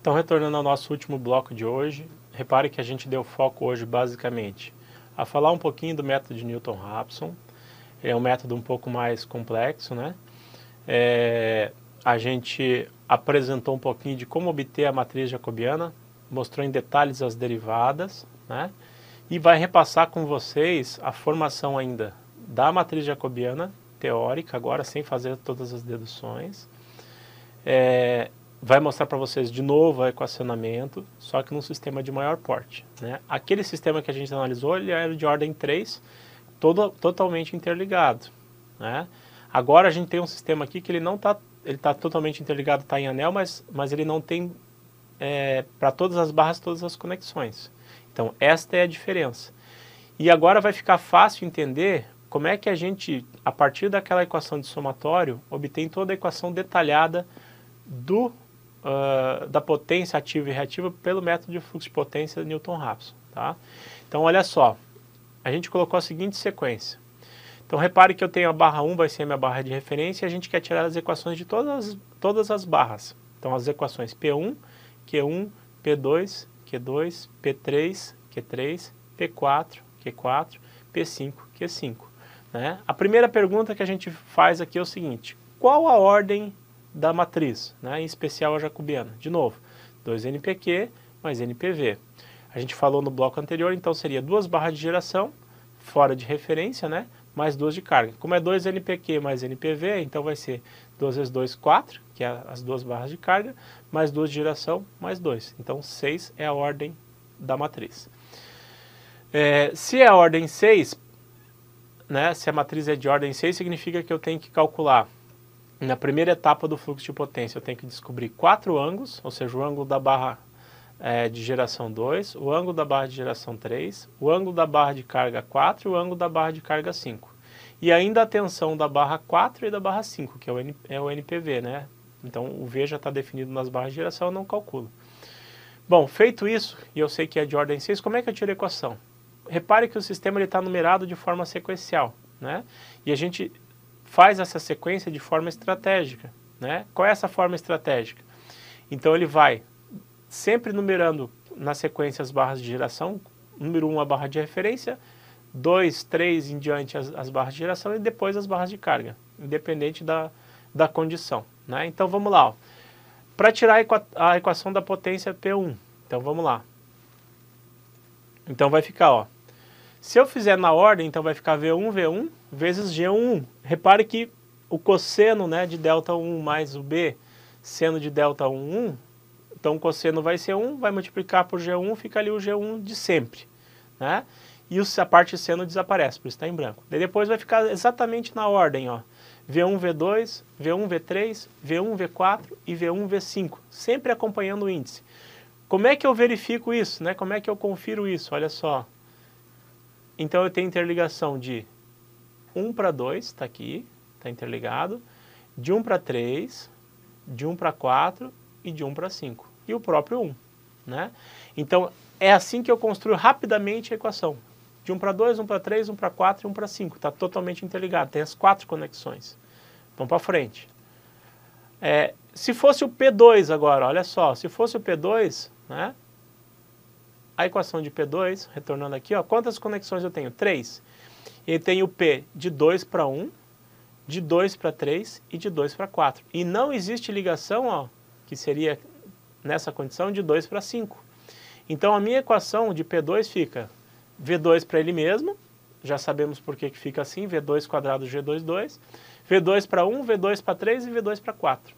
Então, retornando ao nosso último bloco de hoje, repare que a gente deu foco hoje basicamente a falar um pouquinho do método de Newton-Raphson. Ele é um método um pouco mais complexo, né? A gente apresentou um pouquinho de como obter a matriz jacobiana, mostrou em detalhes as derivadas, né? E vai repassar com vocês a formação ainda da matriz jacobiana teórica, agora sem fazer todas as deduções. Vai mostrar para vocês de novo o equacionamento, só que num sistema de maior porte, né? Aquele sistema que a gente analisou, ele era de ordem 3, totalmente interligado, né? Agora a gente tem um sistema aqui que ele não está, ele está totalmente interligado, está em anel, mas ele não tem para todas as barras, todas as conexões. Então esta é a diferença. E agora vai ficar fácil entender como é que a gente, a partir daquela equação de somatório, obtém toda a equação detalhada da potência ativa e reativa pelo método de fluxo de potência de Newton-Raphson, tá? Então olha só, a gente colocou a seguinte sequência. Então repare que eu tenho a barra 1 vai ser a minha barra de referência e a gente quer tirar as equações de todas as barras. Então as equações P1, Q1, P2, Q2, P3, Q3, P4, Q4, P5, Q5. Né? A primeira pergunta que a gente faz aqui é o seguinte: qual a ordem da matriz, né? Em especial a jacobiana? De novo, 2NPQ mais NPV. A gente falou no bloco anterior, então seria 2 barras de geração, fora de referência, né? Mais 2 de carga. Como é 2NPQ mais NPV, então vai ser 2 vezes 2, 4, que é as 2 barras de carga, mais 2 de geração, mais 2. Então 6 é a ordem da matriz. Se é a ordem 6, né, se a matriz é de ordem 6, significa que eu tenho que calcular, na primeira etapa do fluxo de potência, eu tenho que descobrir 4 ângulos, ou seja, o ângulo da barra de geração 2, o ângulo da barra de geração 3, o ângulo da barra de carga 4 e o ângulo da barra de carga 5. E ainda a tensão da barra 4 e da barra 5, que é o NPV, né? Então o V já está definido nas barras de geração, eu não calculo. Bom, feito isso, e eu sei que é de ordem 6, como é que eu tiro a equação? Repare que o sistema está numerado de forma sequencial, né? E a gente faz essa sequência de forma estratégica, né? Qual é essa forma estratégica? Então ele vai sempre numerando na sequência as barras de geração, número 1 a barra de referência, 2, 3 em diante as barras de geração e depois as barras de carga, independente da condição, né? Então vamos lá, para tirar a equação da potência P1, então vamos lá. Então vai ficar, ó, se eu fizer na ordem, então vai ficar V1 vezes G1. Repare que o cosseno, né, de ΔI mais o B, seno de ΔI1, então o cosseno vai ser 1, vai multiplicar por G1, fica ali o G1 de sempre, né? E a parte seno desaparece, por isso está em branco. Daí depois vai ficar exatamente na ordem, ó, V1, V2, V1, V3, V1, V4 e V1, V5, sempre acompanhando o índice. Como é que eu verifico isso, né? Como é que eu confiro isso? Olha só. Então eu tenho interligação de 1 para 2, está aqui, está interligado, de 1 para 3, de 1 para 4 e de 1 para 5. E o próprio 1, né? Então é assim que eu construo rapidamente a equação. De 1 para 2, 1 para 3, 1 para 4 e 1 para 5. Está totalmente interligado, tem as 4 conexões. Vamos para frente. Se fosse o P2 agora, olha só, se fosse o P2, né? A equação de P2, retornando aqui, ó, quantas conexões eu tenho? 3. Eu tenho P de 2 para 1, de 2 para 3 e de 2 para 4. E não existe ligação, ó, que seria nessa condição de 2 para 5. Então a minha equação de P2 fica V2 para ele mesmo, já sabemos por que fica assim, V2 quadrado G22, V2 para 1, V2 para 3 e V2 para 4.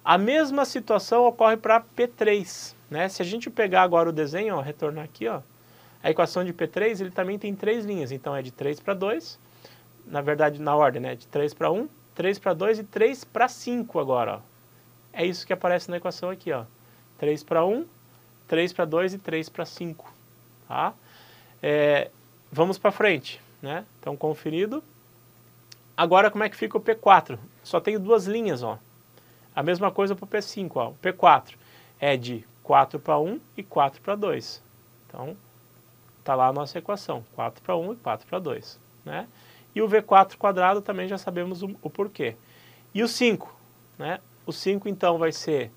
A mesma situação ocorre para P3, né? Se a gente pegar agora o desenho, ó, retornar aqui, ó, a equação de P3, ele também tem 3 linhas, então é de 3 para 2, na verdade na ordem, né? De 3 para 1, 3 para 2 e 3 para 5 agora, ó. É isso que aparece na equação aqui, ó. 3 para 1, 3 para 2 e 3 para 5, tá? Vamos para frente, né? Então conferido. Agora como é que fica o P4? Só tenho 2 linhas, ó. A mesma coisa para o P5, ó. O P4 é de 4 para 1 e 4 para 2. Então, está lá a nossa equação, 4 para 1 e 4 para 2. Né? E o V4 quadrado também já sabemos o porquê. E o 5, né? O 5 então vai ser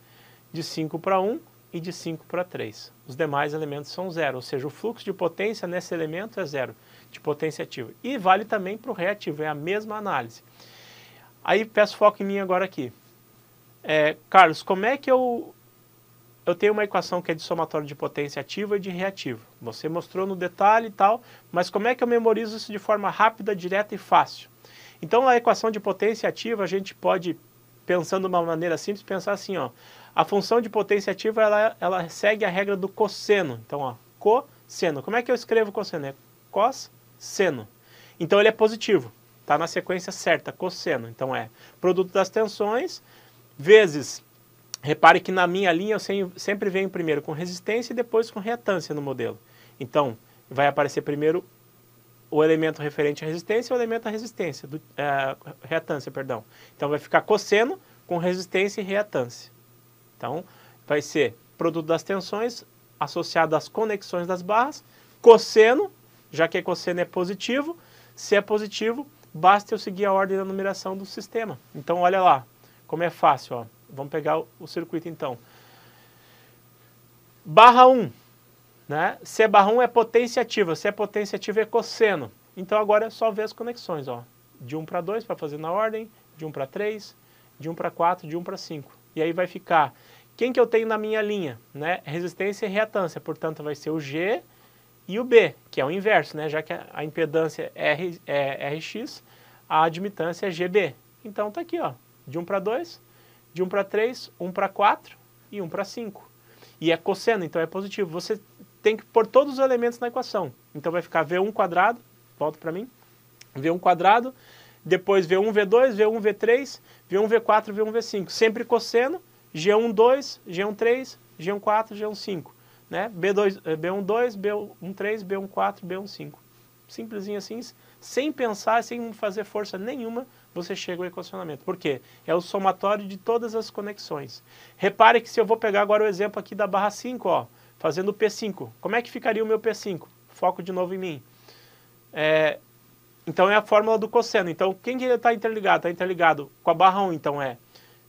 de 5 para 1 e de 5 para 3. Os demais elementos são zero, ou seja, o fluxo de potência nesse elemento é zero, de potência ativa. E vale também para o reativo, é a mesma análise. Aí peço foco em mim agora aqui. Carlos, como é que eu tenho uma equação que é de somatório de potência ativa e de reativo? Você mostrou no detalhe e tal, mas como é que eu memorizo isso de forma rápida, direta e fácil? Então, a equação de potência ativa, a gente pode, pensando de uma maneira simples, pensar assim, ó, a função de potência ativa, ela segue a regra do cosseno. Então, ó, cosseno. Como é que eu escrevo cosseno? É cosseno. Então, ele é positivo. Está na sequência certa, cosseno. Então, é produto das tensões vezes... Repare que na minha linha eu sempre venho primeiro com resistência e depois com reatância no modelo. Então, vai aparecer primeiro o elemento referente à resistência e o elemento à resistência, reatância, perdão. Então, vai ficar cosseno com resistência e reatância. Então, vai ser produto das tensões associado às conexões das barras, cosseno, já que cosseno é positivo, se é positivo, basta eu seguir a ordem da numeração do sistema. Então, olha lá, como é fácil, ó. Vamos pegar o circuito então. Barra 1, né? Se é barra 1 é potência ativa, se é potência ativa é cosseno. Então agora é só ver as conexões, ó. De 1 para 2 para fazer na ordem, de 1 para 3, de 1 para 4, de 1 para 5. E aí vai ficar, quem que eu tenho na minha linha? Né? Resistência e reatância, portanto vai ser o G e o B, que é o inverso, né? Já que a impedância é Rx, a admitância é GB. Então tá aqui, ó, de 1 para 2, de 1 para 3, 1 para 4 e 1 para 5. E é cosseno, então é positivo. Você tem que pôr todos os elementos na equação. Então vai ficar V1 quadrado, volta para mim, V1 quadrado, depois V1, V2, V1, V3, V1, V4, V1, V5. Sempre cosseno, G1, 2, G1, 3, G1, 4, G1, 5. Né? B1, 2, B1, 3, B1, 4, B1, 5. Simplesinho assim, sem pensar, sem fazer força nenhuma, você chega ao equacionamento. Por quê? É o somatório de todas as conexões. Repare que se eu vou pegar agora o exemplo aqui da barra 5, ó, fazendo o P5, como é que ficaria o meu P5? Foco de novo em mim. Então é a fórmula do cosseno. Então quem que está interligado? Está interligado com a barra 1, então é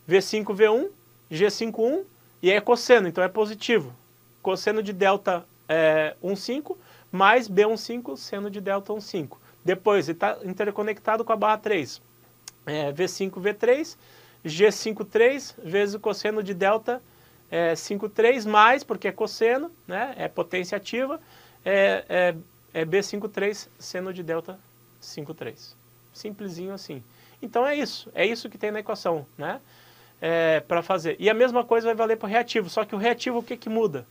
V5, V1, G5, 1, e é cosseno, então é positivo. Cosseno de delta 1, 5, mais B1,5, seno de delta 1,5. Depois, ele está interconectado com a barra 3. V5, V3, G5, 3, vezes o cosseno de delta 5, 3, mais, porque é cosseno, né, é potência ativa, B5, 3, seno de delta 5, 3. Simplesinho assim. Então é isso que tem na equação, né, para fazer. E a mesma coisa vai valer para o reativo, só que o reativo o que muda?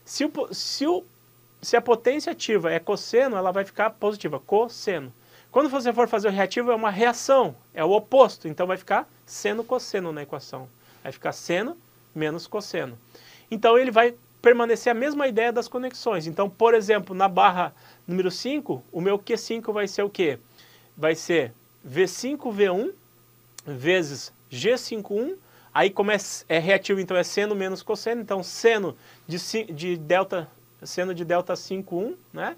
Se a potência ativa é cosseno, ela vai ficar positiva, cosseno. Quando você for fazer o reativo, é uma reação, é o oposto, então vai ficar seno-cosseno na equação. Vai ficar seno menos cosseno. Então ele vai permanecer a mesma ideia das conexões. Então, por exemplo, na barra número 5, o meu Q5 vai ser o quê? Vai ser V5V1 vezes G51, aí como é reativo, então é seno menos cosseno, então seno de delta 5,1, né?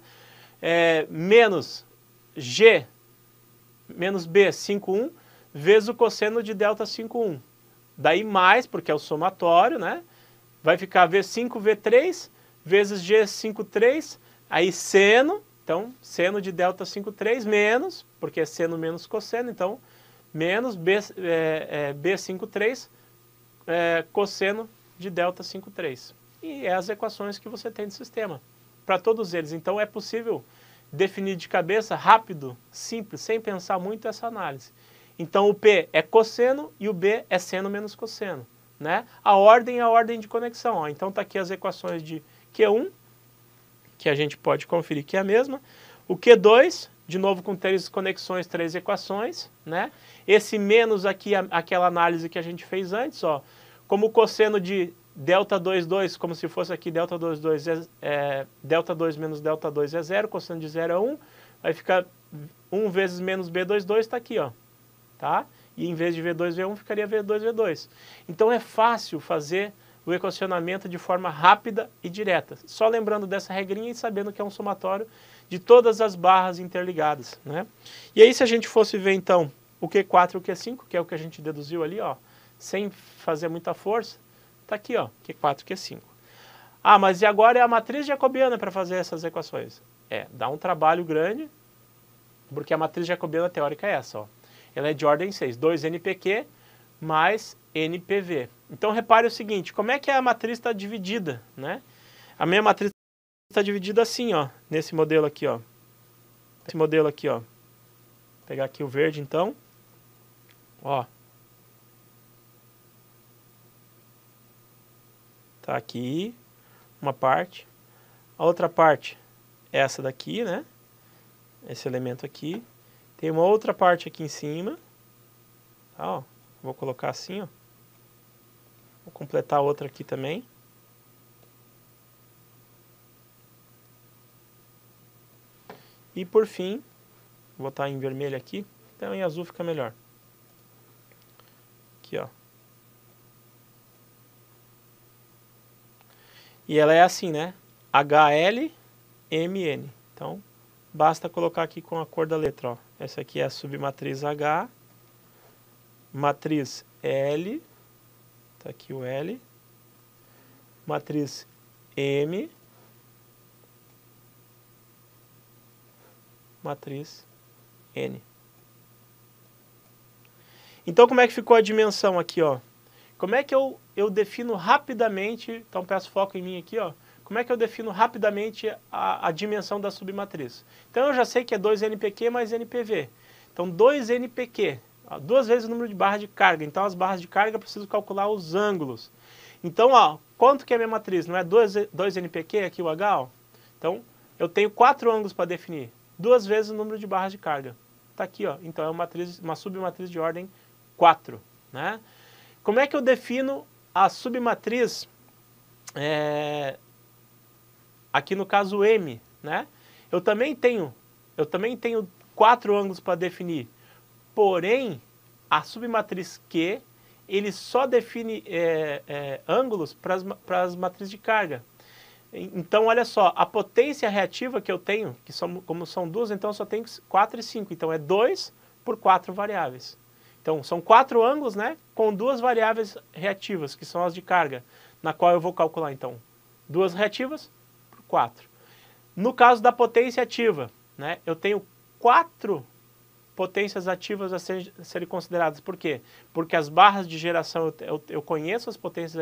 Menos G menos B 5,1 vezes o cosseno de delta 5,1. Daí mais, porque é o somatório, né? Vai ficar V5, V3 vezes G5,3, aí seno, então seno de delta 5,3 menos, porque é seno menos cosseno, então menos B5,3 cosseno de delta 5,3. E é as equações que você tem de sistema, para todos eles. Então é possível definir de cabeça, rápido, simples, sem pensar muito essa análise. Então o P é cosseno e o B é seno menos cosseno, né? A ordem é a ordem de conexão. Ó. Então tá aqui as equações de Q1, que a gente pode conferir que é a mesma. O Q2, de novo com 3 conexões, 3 equações, né? Esse menos aqui, aquela análise que a gente fez antes, ó, como o cosseno de delta 2, 2, como se fosse aqui delta 2, 2, delta 2 menos delta 2 é 0, cosseno de 0 é 1, vai ficar 1 vezes menos B2, 2, está aqui, ó, tá? E em vez de V2, V1, ficaria V2, V2. Então é fácil fazer o equacionamento de forma rápida e direta, só lembrando dessa regrinha e sabendo que é um somatório de todas as barras interligadas, né? E aí se a gente fosse ver então o Q4 e o Q5, que é o que a gente deduziu ali, ó, sem fazer muita força, está aqui, ó, Q4 e Q5. Ah, mas e agora é a matriz jacobiana para fazer essas equações? Dá um trabalho grande, porque a matriz jacobiana teórica é essa, ó. Ela é de ordem 6, 2NPQ mais NPV. Então repare o seguinte, como é que a matriz está dividida, né? A minha matriz está dividida assim, ó, nesse modelo aqui, ó. Esse modelo aqui, ó. Vou pegar aqui o verde, então. Ó. Tá aqui uma parte. A outra parte é essa daqui, né? Esse elemento aqui. Tem uma outra parte aqui em cima. Tá, ó. Vou colocar assim, ó. Vou completar a outra aqui também. E por fim, vou botar em vermelho aqui. Então em azul fica melhor. Aqui, ó. E ela é assim, né? HLMN. Então, basta colocar aqui com a cor da letra, ó. Essa aqui é a submatriz H, matriz L, tá aqui o L, matriz M, matriz N. Então, como é que ficou a dimensão aqui, ó? Como é que eu defino rapidamente, então peço foco em mim aqui, ó. Como é que eu defino rapidamente a dimensão da submatriz? Então eu já sei que é 2NPQ mais NPV. Então 2NPQ, ó, 2 vezes o número de barras de carga. Então as barras de carga eu preciso calcular os ângulos. Então, ó, quanto que é a minha matriz? Não é 2NPQ aqui o H, ó? Então eu tenho 4 ângulos para definir. 2 vezes o número de barras de carga. Tá aqui, ó. Então é uma submatriz de ordem 4, né? Como é que eu defino a submatriz, aqui no caso M, né? Eu também tenho 4 ângulos para definir, porém, a submatriz Q, ele só define ângulos para as matrizes de carga. Então, olha só, a potência reativa que eu tenho, como são duas, então eu só tenho 4 e 5, então é 2 por 4 variáveis. Então, são 4 ângulos, né, com 2 variáveis reativas, que são as de carga, na qual eu vou calcular, então, 2 reativas por 4. No caso da potência ativa, né, eu tenho 4 potências ativas a serem consideradas. Por quê? Porque as barras de geração, eu conheço as potências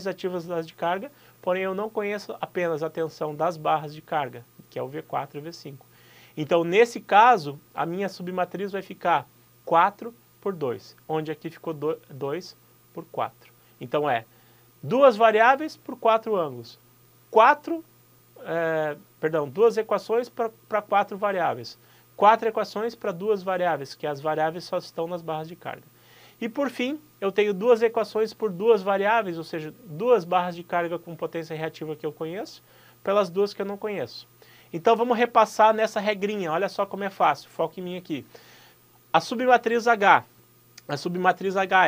ativas das de carga, porém eu não conheço apenas a tensão das barras de carga, que é o V4 e o V5. Então, nesse caso, a minha submatriz vai ficar 4 por 2, onde aqui ficou 2 por 4. Então, 2 variáveis por 4 ângulos. 2 equações para 4 variáveis. 4 equações para 2 variáveis, que as variáveis só estão nas barras de carga. E por fim, eu tenho 2 equações por 2 variáveis, ou seja, 2 barras de carga com potência reativa que eu conheço, pelas 2 que eu não conheço. Então vamos repassar nessa regrinha, olha só como é fácil, foco em mim aqui. A submatriz H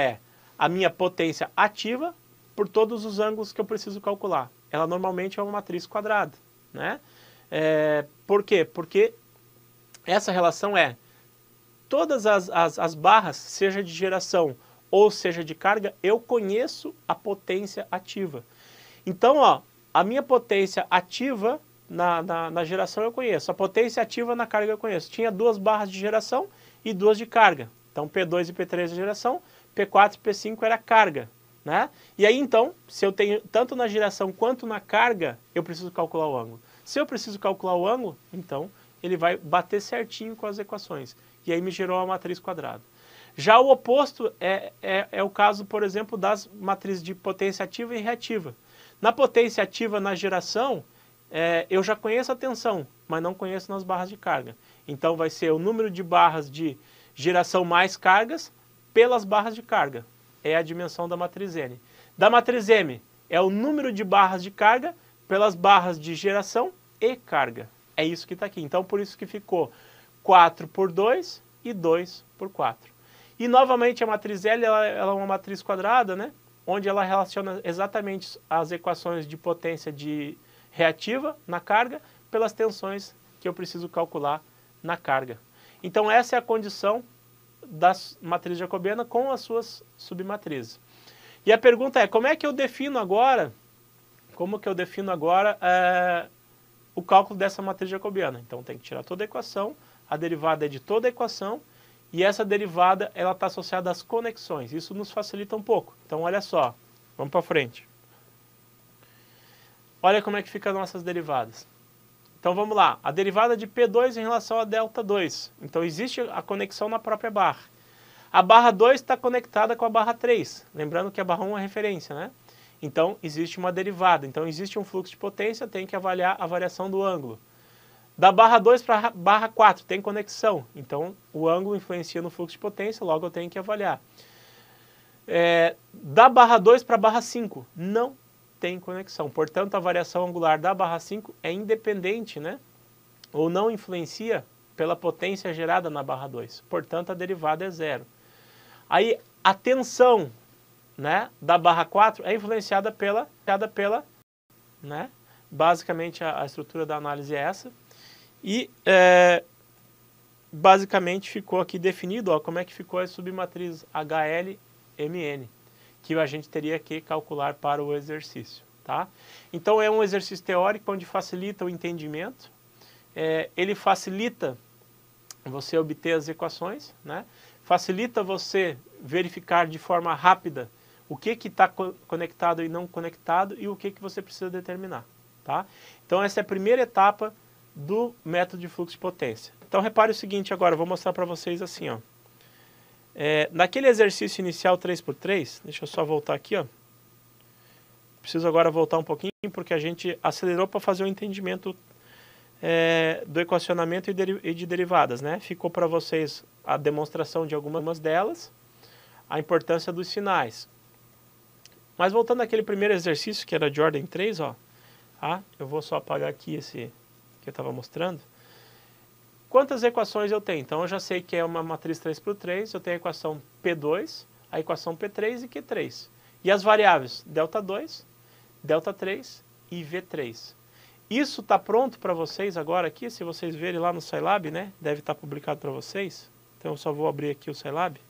é a minha potência ativa por todos os ângulos que eu preciso calcular. Ela normalmente é uma matriz quadrada, né? Por quê? Porque essa relação todas as barras, seja de geração ou seja de carga, eu conheço a potência ativa. Então, ó, a minha potência ativa na geração eu conheço, a potência ativa na carga eu conheço. Tinha 2 barras de geração e 2 de carga. Então, P2 e P3 é geração, P4 e P5 era carga, né? E aí, então, se eu tenho tanto na geração quanto na carga, eu preciso calcular o ângulo. Se eu preciso calcular o ângulo, então, ele vai bater certinho com as equações. E aí me gerou a matriz quadrada. Já o oposto é o caso, por exemplo, das matrizes de potência ativa e reativa. Na potência ativa, na geração, eu já conheço a tensão, mas não conheço nas barras de carga. Então vai ser o número de barras de geração mais cargas pelas barras de carga. É a dimensão da matriz N. Da matriz M é o número de barras de carga pelas barras de geração e carga. É isso que está aqui. Então por isso que ficou 4 por 2 e 2 por 4. E novamente a matriz L ela é uma matriz quadrada, né? Onde ela relaciona exatamente as equações de potência reativa na carga pelas tensões que eu preciso calcular na carga. Então essa é a condição da matriz jacobiana com as suas submatrizes. E a pergunta é, como é que eu defino agora como que eu defino agora o cálculo dessa matriz jacobiana? Então tem que tirar toda a equação, a derivada é de toda a equação, e essa derivada ela está associada às conexões. Isso nos facilita um pouco. Então olha só, vamos para frente. Olha como é que ficam as nossas derivadas. Então vamos lá, a derivada de P2 em relação a ΔH2. Então existe a conexão na própria barra. A barra 2 está conectada com a barra 3, lembrando que a barra 1 é referência, né? Então existe uma derivada, então existe um fluxo de potência, tem que avaliar a variação do ângulo. Da barra 2 para a barra 4 tem conexão, então o ângulo influencia no fluxo de potência, logo eu tenho que avaliar. Da barra 2 para a barra 5 não tem conexão, portanto a variação angular da barra 5 é independente, né? Ou não influencia pela potência gerada na barra 2, portanto a derivada é zero. Aí a tensão, né, da barra 4 é influenciada pela né, basicamente a estrutura da análise é essa, e basicamente ficou aqui definido, ó, como é que ficou a submatriz HLMN, que a gente teria que calcular para o exercício, tá? Então é um exercício teórico onde facilita o entendimento, ele facilita você obter as equações, né? Facilita você verificar de forma rápida o que está conectado e não conectado e o que você precisa determinar, tá? Então essa é a primeira etapa do método de fluxo de potência. Então repare o seguinte agora, eu vou mostrar para vocês assim, ó. Naquele exercício inicial 3×3, deixa eu só voltar aqui, ó. Preciso agora voltar um pouquinho porque a gente acelerou para fazer o entendimento do equacionamento e de derivadas, né? Ficou para vocês a demonstração de algumas delas, a importância dos sinais. Mas voltando àquele primeiro exercício, que era de ordem 3, ó, tá? Eu vou só apagar aqui esse que eu estava mostrando. Quantas equações eu tenho? Então eu já sei que é uma matriz 3×3, eu tenho a equação P2, a equação P3 e Q3. E as variáveis ΔH2, ΔH3 e V3. Isso está pronto para vocês agora aqui, se vocês verem lá no Scilab, né? Deve estar publicado para vocês. Então eu só vou abrir aqui o Scilab.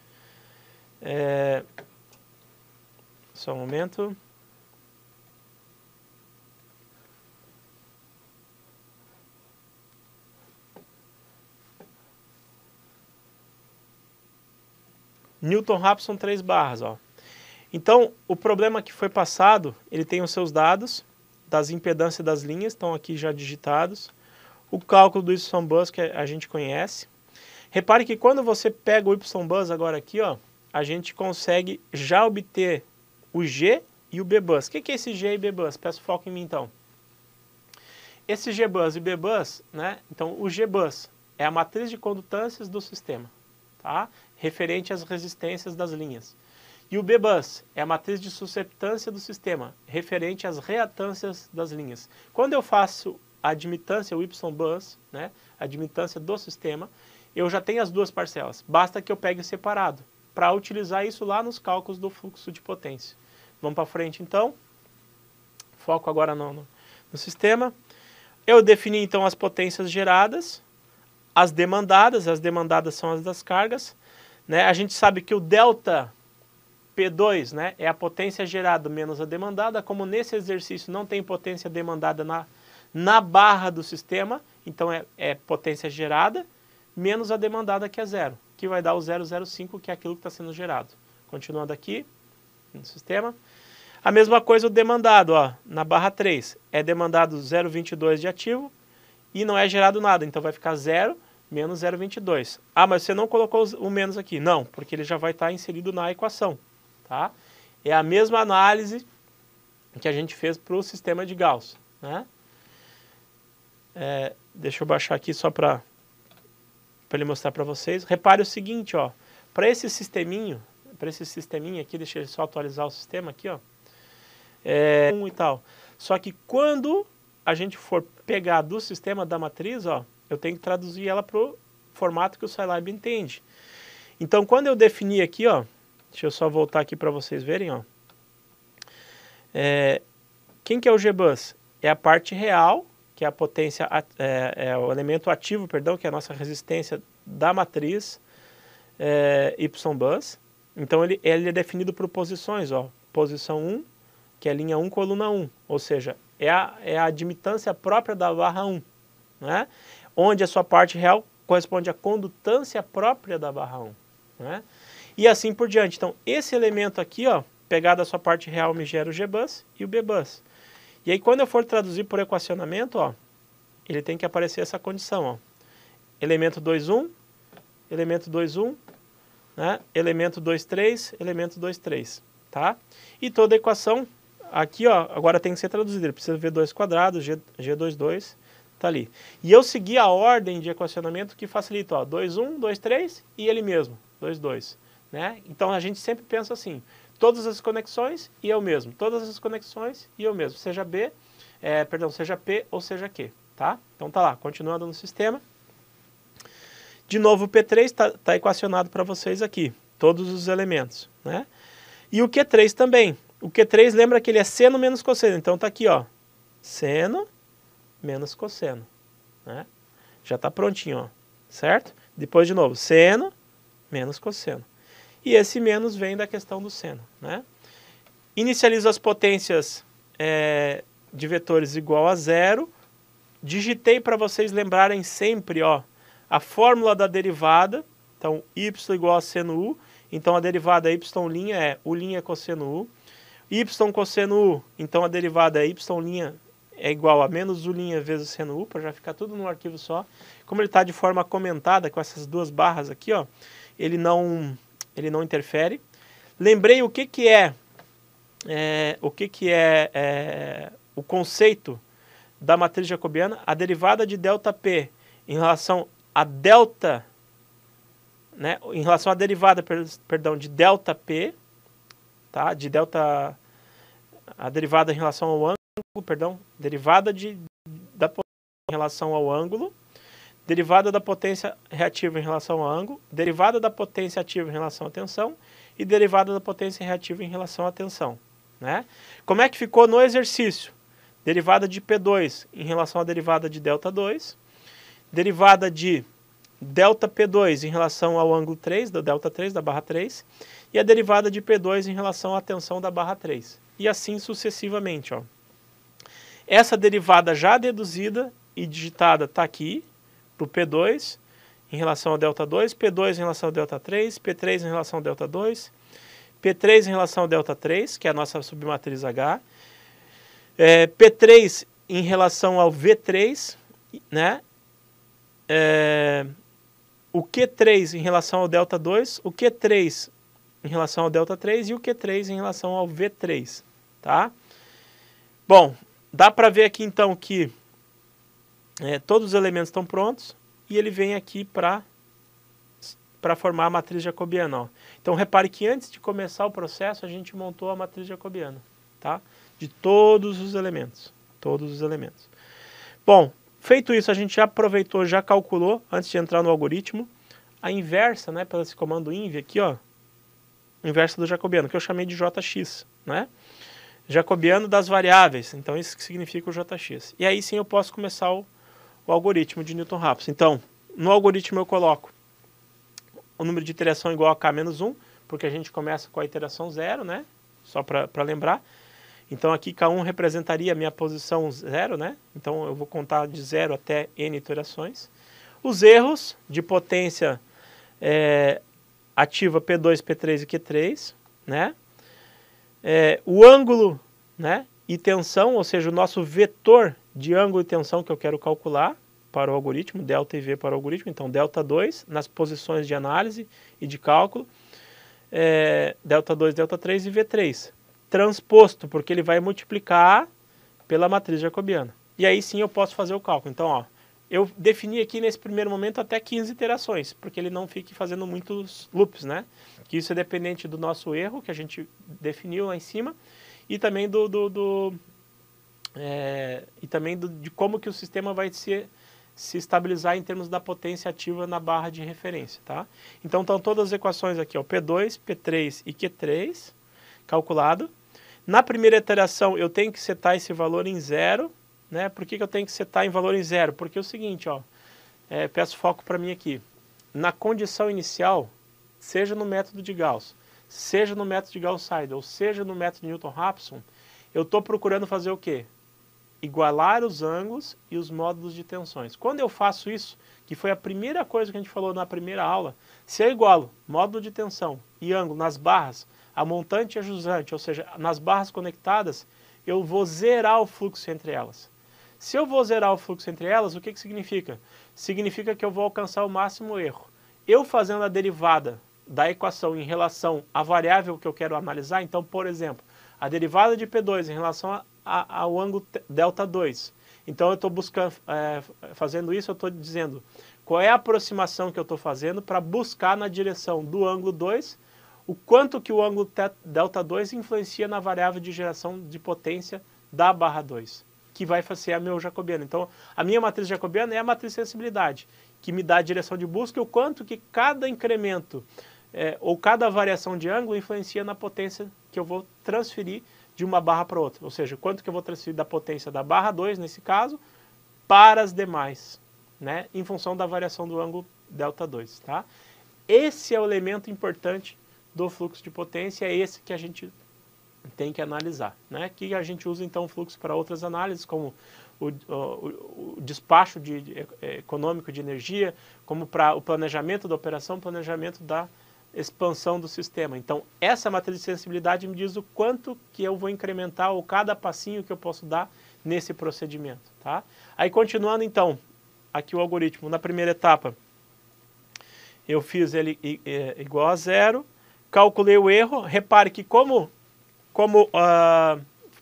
Só um momento. Newton-Raphson 3 barras, ó. Então, o problema que foi passado, ele tem os seus dados das impedâncias das linhas, estão aqui já digitados. O cálculo do Y-bus que a gente conhece. Repare que quando você pega o Y-bus agora aqui, ó, a gente consegue já obter o G e o B-bus. O que é esse G e B-bus? Peço foco em mim, então. Esse G-bus e B-bus, né? Então, o G-bus é a matriz de condutâncias do sistema, tá? Referente às resistências das linhas. E o B-bus é a matriz de susceptância do sistema, referente às reatâncias das linhas. Quando eu faço a admitância, o Y-bus, né, a admitância do sistema, eu já tenho as duas parcelas. Basta que eu pegue separado, para utilizar isso lá nos cálculos do fluxo de potência. Vamos para frente, então. Foco agora no sistema. Eu defini, então, as potências geradas, as demandadas são as das cargas, né? A gente sabe que o delta P2, né, é a potência gerada menos a demandada. Como nesse exercício não tem potência demandada na barra do sistema, então é potência gerada menos a demandada, que é zero, que vai dar o 0,05, que é aquilo que está sendo gerado. Continuando aqui no sistema. A mesma coisa o demandado, ó, na barra 3, é demandado 0,22 de ativo e não é gerado nada, então vai ficar 0 menos 0,22. Ah, mas você não colocou o menos aqui. Não, porque ele já vai estar inserido na equação. Tá? É a mesma análise que a gente fez para o sistema de Gauss, né? Deixa eu baixar aqui só para ele mostrar para vocês. Repare o seguinte, ó, para esse sisteminha aqui, deixa eu só atualizar o sistema aqui, ó, e tal. Só que quando a gente for pegar do sistema da matriz, ó, eu tenho que traduzir ela para o formato que o Scilab entende. Então, quando eu definir aqui, ó, deixa eu só voltar aqui para vocês verem, ó. Quem que é o G-bus? É a parte real, que é a potência, é o elemento ativo, perdão, que é a nossa resistência da matriz Y-bus. Então ele é definido por posições, ó. Posição 1, que é linha 1, coluna 1. Ou seja, é a admitância própria da barra 1, né? Onde a sua parte real corresponde à condutância própria da barra 1, né? E assim por diante. Então, esse elemento aqui, ó, pegado a sua parte real, me gera o G-bus e o B-bus. E aí, quando eu for traduzir por equacionamento, ó, ele tem que aparecer essa condição, ó. Elemento 2, 1, elemento 2, 1, né? Elemento 2, 3, elemento 2, 3, tá? E toda a equação aqui, ó, agora tem que ser traduzida. Ele precisa V2 quadrado, G2, 2, tá ali. E eu segui a ordem de equacionamento que facilita, ó, 2, 1, 2, 3 e ele mesmo, 2, 2, né? Então a gente sempre pensa assim, todas as conexões e eu mesmo, todas as conexões e eu mesmo, seja seja P ou seja Q, tá? Então tá lá, continuando no sistema. De novo o P3 tá equacionado para vocês aqui, todos os elementos, né? E o Q3 também. O Q3 lembra que ele é seno menos cosseno, então tá aqui, ó, seno menos cosseno, né? Já tá prontinho, ó, certo? Depois de novo, seno menos cosseno. E esse menos vem da questão do seno, né? Inicializo as potências de vetores igual a zero. Digitei para vocês lembrarem sempre, ó, a fórmula da derivada. Então, y igual a seno u. Então, a derivada y' é u' cosseno u. Y cosseno u, então a derivada y' é igual a menos u' vezes seno u, para já ficar tudo num arquivo só. Como ele está de forma comentada, com essas duas barras aqui, ó, ele não interfere. Lembrei o que é o conceito da matriz jacobiana, a derivada de ΔP em relação a delta, né, em relação à derivada, perdão, de ΔP, tá? De delta, a derivada em relação ao ângulo, perdão, derivada da potência em relação ao ângulo, derivada da potência reativa em relação ao ângulo, derivada da potência ativa em relação à tensão e derivada da potência reativa em relação à tensão, né? Como é que ficou no exercício? Derivada de P2 em relação à derivada de ΔP2, derivada de ΔP2 em relação ao ângulo 3, da ΔP3, da barra 3, e a derivada de P2 em relação à tensão da barra 3. E assim sucessivamente, ó. Essa derivada já deduzida e digitada está aqui, para o P2 em relação ao ΔP2, P2 em relação ao ΔP3, P3 em relação ao ΔP2, P3 em relação ao ΔP3, que é a nossa submatriz H, P3 em relação ao V3, né? O Q3 em relação ao ΔP2, o Q3 em relação ao ΔP3 e o Q3 em relação ao V3, tá? Bom, dá para ver aqui então que todos os elementos estão prontos e ele vem aqui para formar a matriz jacobiana, ó. Então repare que antes de começar o processo a gente montou a matriz jacobiana, tá? De todos os elementos, Bom, feito isso, a gente já aproveitou, já calculou, antes de entrar no algoritmo, a inversa, né, pelo esse comando inv aqui, ó, inversa do jacobiano, que eu chamei de jx, né? Jacobiano das variáveis, então isso que significa o jx. E aí sim eu posso começar o algoritmo de Newton-Raphson. Então, no algoritmo eu coloco o número de iteração igual a k menos 1, porque a gente começa com a iteração 0, né? Só para lembrar. Então aqui K1 representaria a minha posição 0, né? Então eu vou contar de 0 até n iterações. Os erros de potência ativa P2, P3 e Q3, né? O ângulo, né, e tensão, ou seja, o nosso vetor de ângulo e tensão que eu quero calcular para o algoritmo, delta e V para o algoritmo, então ΔP2 nas posições de análise e de cálculo, ΔP2, ΔP3 e V3. Transposto, porque ele vai multiplicar pela matriz jacobiana. E aí sim eu posso fazer o cálculo. Então, ó, eu defini aqui nesse primeiro momento até 15 iterações, porque ele não fique fazendo muitos loops, né? Que isso é dependente do nosso erro, que a gente definiu lá em cima, e também de como que o sistema vai se estabilizar em termos da potência ativa na barra de referência, tá? Então estão todas as equações aqui, ó, P2, P3 e Q3, calculado. Na primeira iteração eu tenho que setar esse valor em 0, né? Por que eu tenho que setar em valor em 0? Porque é o seguinte, ó, peço foco para mim aqui. Na condição inicial, seja no método de Gauss, seja no método de Gauss-Seidel, ou seja no método de Newton-Raphson, eu estou procurando fazer o quê? igualar os ângulos e os módulos de tensões. Quando eu faço isso, que foi a primeira coisa que a gente falou na primeira aula, se eu igualo módulo de tensão e ângulo nas barras, a montante e a jusante, ou seja, nas barras conectadas, eu vou zerar o fluxo entre elas. Se eu vou zerar o fluxo entre elas, o que significa? Significa que eu vou alcançar o máximo erro. Eu fazendo a derivada da equação em relação à variável que eu quero analisar, então, por exemplo, a derivada de P2 em relação ao ângulo ΔH2. Então eu estou buscando, fazendo isso, eu estou dizendo qual é a aproximação que eu estou fazendo para buscar na direção do ângulo 2 o quanto que o ângulo ΔH2 influencia na variável de geração de potência da barra 2, que vai ser a meu jacobiano. Então a minha matriz jacobiana é a matriz de sensibilidade, que me dá a direção de busca e o quanto que cada incremento ou cada variação de ângulo influencia na potência que eu vou transferir de uma barra para outra, ou seja, quanto que eu vou transferir da potência da barra 2, nesse caso, para as demais, né, em função da variação do ângulo ΔH2, tá? Esse é o elemento importante do fluxo de potência, é esse que a gente tem que analisar, né, que a gente usa então o fluxo para outras análises, como o despacho econômico de energia, como para o planejamento da operação, planejamento da expansão do sistema. Então, essa matriz de sensibilidade me diz o quanto que eu vou incrementar ou cada passinho que eu posso dar nesse procedimento, tá? Aí, continuando, então, aqui o algoritmo. Na primeira etapa, eu fiz ele igual a zero, calculei o erro. Repare que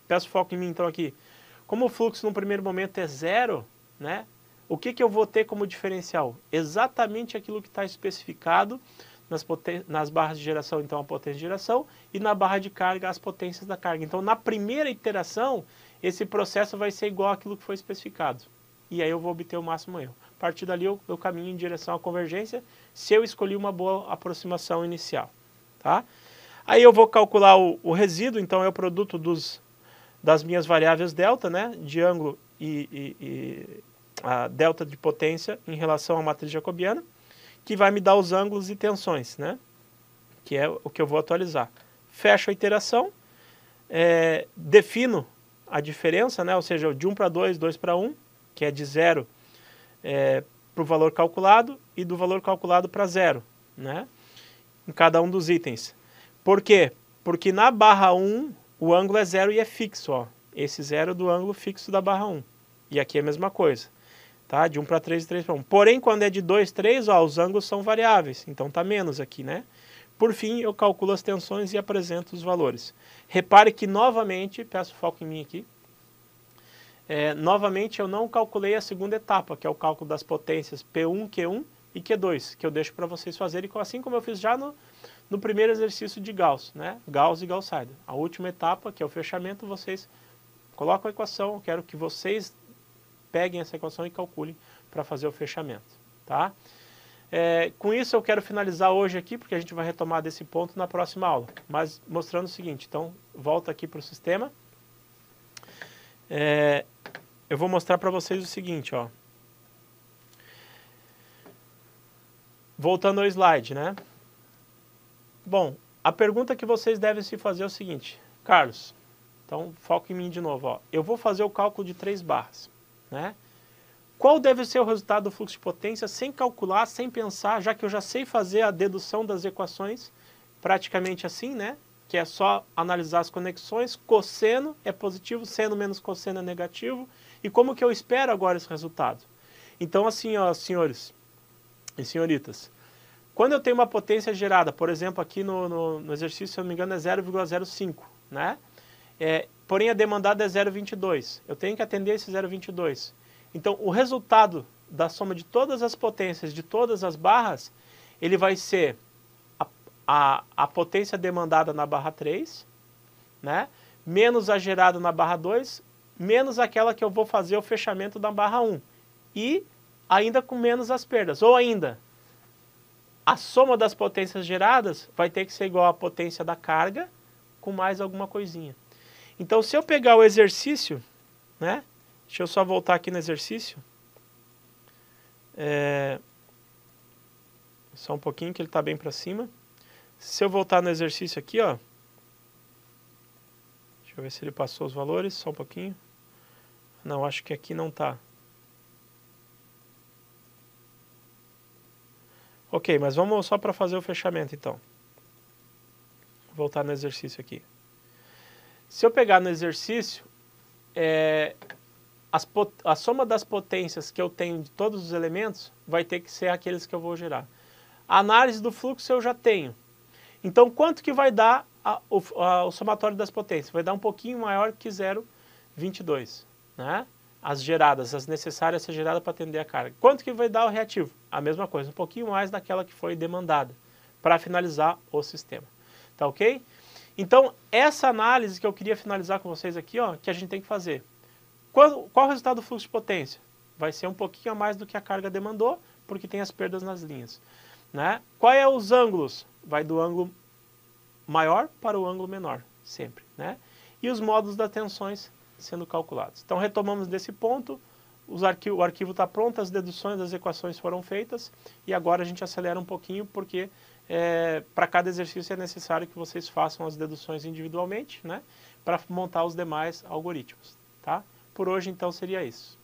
peço foco em mim, então, aqui. Como o fluxo no primeiro momento é zero, né? O que eu vou ter como diferencial? Exatamente aquilo que está especificado nas barras de geração, então a potência de geração, e na barra de carga, as potências da carga. Então, na primeira iteração, esse processo vai ser igual àquilo que foi especificado. E aí eu vou obter o máximo erro. A partir dali, eu caminho em direção à convergência, se eu escolhi uma boa aproximação inicial. Tá? Aí eu vou calcular o resíduo, então é o produto das minhas variáveis delta, né, de ângulo e a delta de potência em relação à matriz jacobiana, que vai me dar os ângulos e tensões, né? Que é o que eu vou atualizar. Fecho a iteração, defino a diferença, né? Ou seja, de 1 para 2, 2 para 1, que é de 0 para o valor calculado e do valor calculado para 0, né? Em cada um dos itens. Por quê? Porque na barra 1 o ângulo é 0 e é fixo, ó. Esse 0 do ângulo fixo da barra 1. E aqui é a mesma coisa. Tá? De 1 para 3 e 3 para 1. Porém, quando é de 2, 3, ó, os ângulos são variáveis. Então está menos aqui, né? Por fim, eu calculo as tensões e apresento os valores. Repare que, novamente, peço foco em mim aqui, novamente eu não calculei a segunda etapa, que é o cálculo das potências P1, Q1 e Q2, que eu deixo para vocês fazerem, assim como eu fiz já no primeiro exercício de Gauss, né? Gauss e Gauss-Seidel. A última etapa, que é o fechamento, vocês colocam a equação, eu quero que vocês peguem essa equação e calculem para fazer o fechamento, tá? Com isso eu quero finalizar hoje aqui, porque a gente vai retomar desse ponto na próxima aula, mas mostrando o seguinte, então volta aqui para o sistema, eu vou mostrar para vocês o seguinte, ó, voltando ao slide, né? Bom, a pergunta que vocês devem se fazer é o seguinte, Carlos, então foco em mim de novo, ó, eu vou fazer o cálculo de 3 barras, né? Qual deve ser o resultado do fluxo de potência sem calcular, sem pensar, já que eu já sei fazer a dedução das equações, praticamente assim, né? Que é só analisar as conexões, cosseno é positivo, seno menos cosseno é negativo, e como que eu espero agora esse resultado? Então assim, ó, senhores e senhoritas, quando eu tenho uma potência gerada, por exemplo, aqui no exercício, se eu não me engano, é 0,05, né? Porém, a demandada é 0,22. Eu tenho que atender esse 0,22. Então, o resultado da soma de todas as potências de todas as barras, ele vai ser a potência demandada na barra 3, né? Menos a gerada na barra 2, menos aquela que eu vou fazer o fechamento da barra 1. E ainda com menos as perdas. Ou ainda, a soma das potências geradas vai ter que ser igual à potência da carga com mais alguma coisinha. Então, se eu pegar o exercício, né? Deixa eu só voltar aqui no exercício. Só um pouquinho que ele está bem para cima. Se eu voltar no exercício aqui, ó. Deixa eu ver se ele passou os valores, só um pouquinho. Não, acho que aqui não está. Ok, mas vamos só para fazer o fechamento então. Vou voltar no exercício aqui. Se eu pegar no exercício, a soma das potências que eu tenho de todos os elementos vai ter que ser aqueles que eu vou gerar. A análise do fluxo eu já tenho. Então, quanto que vai dar o somatório das potências? Vai dar um pouquinho maior que 0,22, né? As geradas, as necessárias a ser geradas para atender a carga. Quanto que vai dar o reativo? A mesma coisa, um pouquinho mais daquela que foi demandada para finalizar o sistema. Tá ok? Então, essa análise que eu queria finalizar com vocês aqui, ó, que a gente tem que fazer. Qual o resultado do fluxo de potência? Vai ser um pouquinho a mais do que a carga demandou, porque tem as perdas nas linhas. Né? Qual é os ângulos? Vai do ângulo maior para o ângulo menor, sempre. Né? E os módulos das tensões sendo calculados. Então, retomamos desse ponto, o arquivo está pronto, as deduções das equações foram feitas, e agora a gente acelera um pouquinho, porque para cada exercício é necessário que vocês façam as deduções individualmente, né? Para montar os demais algoritmos. Tá? Por hoje, então, seria isso.